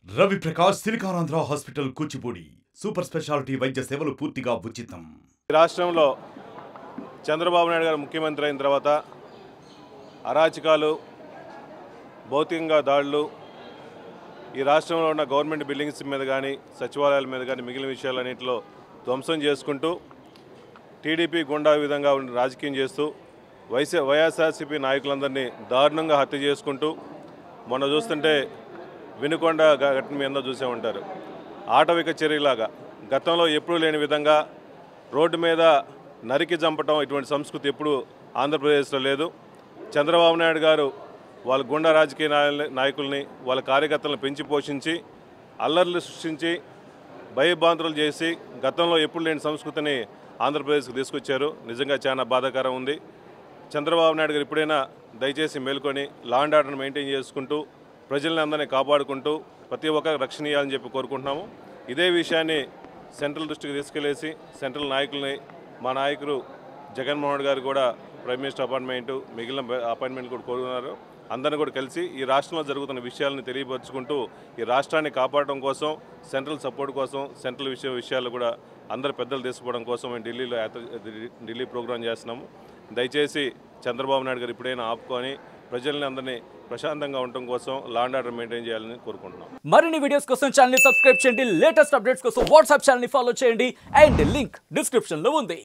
Ravi Prakash Siliconandhra hospital Kuchipudi super speciality వైద్య సేవలు పూర్తిగా ఉచితం. రాష్ట్రంలో చంద్రబాబు నాయుడు గారు ముఖ్యమంత్రి అయిన తర్వాత అరాచకాలు, భౌతికంగా దాడులు, ఈ రాష్ట్రంలో ఉన్న గవర్నమెంట్ బిల్డింగ్స్ మీద కానీ సచివాలయాల మీద కానీ మిగిలిన విషయాలన్నింటిలో ధ్వంసం చేసుకుంటూ టీడీపీ గుండా విధంగా రాజకీయం చేస్తూ వైఎస్ఆర్సీపీ నాయకులందరినీ దారుణంగా హత్య చేసుకుంటూ మొన్న చూస్తుంటే వినుకొండ ఘటన మీద చూసే ఉంటారు. ఆటవిక చర్యలాగా గతంలో ఎప్పుడూ లేని విధంగా రోడ్డు మీద నరికి చంపటం, ఇటువంటి సంస్కృతి ఎప్పుడు ఆంధ్రప్రదేశ్లో లేదు. చంద్రబాబు నాయుడు గారు వాళ్ళ గుండా రాజకీయ నాయకుల్ని, వాళ్ళ కార్యకర్తలను పెంచి పోషించి అల్లర్లు సృష్టించి భయభ్రాంతులు చేసి గతంలో ఎప్పుడు లేని సంస్కృతిని ఆంధ్రప్రదేశ్కి తీసుకొచ్చారు. నిజంగా చాలా బాధాకరం ఉంది. చంద్రబాబు నాయుడు గారు ఇప్పుడైనా దయచేసి మేల్కొని లా అండ్ ఆర్డర్ని మెయింటైన్ చేసుకుంటూ ప్రజల్ని అందరినీ కాపాడుకుంటూ ప్రతి ఒక్కరికి రక్షణ ఇవ్వాలని చెప్పి కోరుకుంటున్నాము. ఇదే విషయాన్ని సెంట్రల్ దృష్టికి తీసుకెళ్లేసి సెంట్రల్ నాయకుల్ని, మా నాయకులు జగన్మోహన్ రెడ్డి గారు కూడా ప్రైమ్ మినిస్టర్ అపాయింట్మెంటు, మిగిలిన అపాయింట్మెంట్ కూడా కోరుకున్నారు. అందరిని కూడా కలిసి ఈ రాష్ట్రంలో జరుగుతున్న విషయాలను తెలియపరుచుకుంటూ ఈ రాష్ట్రాన్ని కాపాడడం కోసం, సెంట్రల్ సపోర్ట్ కోసం, సెంట్రల్ విషయాలు కూడా అందరు పెద్దలు తీసుకోవడం కోసం మేము ఢిల్లీ ప్రోగ్రాం చేస్తున్నాము. దయచేసి చంద్రబాబు నాయుడు గారు ఇప్పుడైనా ఆపుకొని ప్రజల్ని అందరినీ ప్రశాంతంగా ఉండటం కోసం లా అండ్ ఆర్డర్ మెయింటైన్ చేయాలని కోరుకుంటున్నాం. మరిన్ని వీడియోస్ కోసం ఛానల్ ని సబ్స్క్రైబ్ చేయండి. లేటెస్ట్ అప్డేట్స్ కోసం వాట్సాప్ ఛానల్ ని ఫాలో చేయండి. అండ్ లింక్ డిస్క్రిప్షన్ లో ఉంది.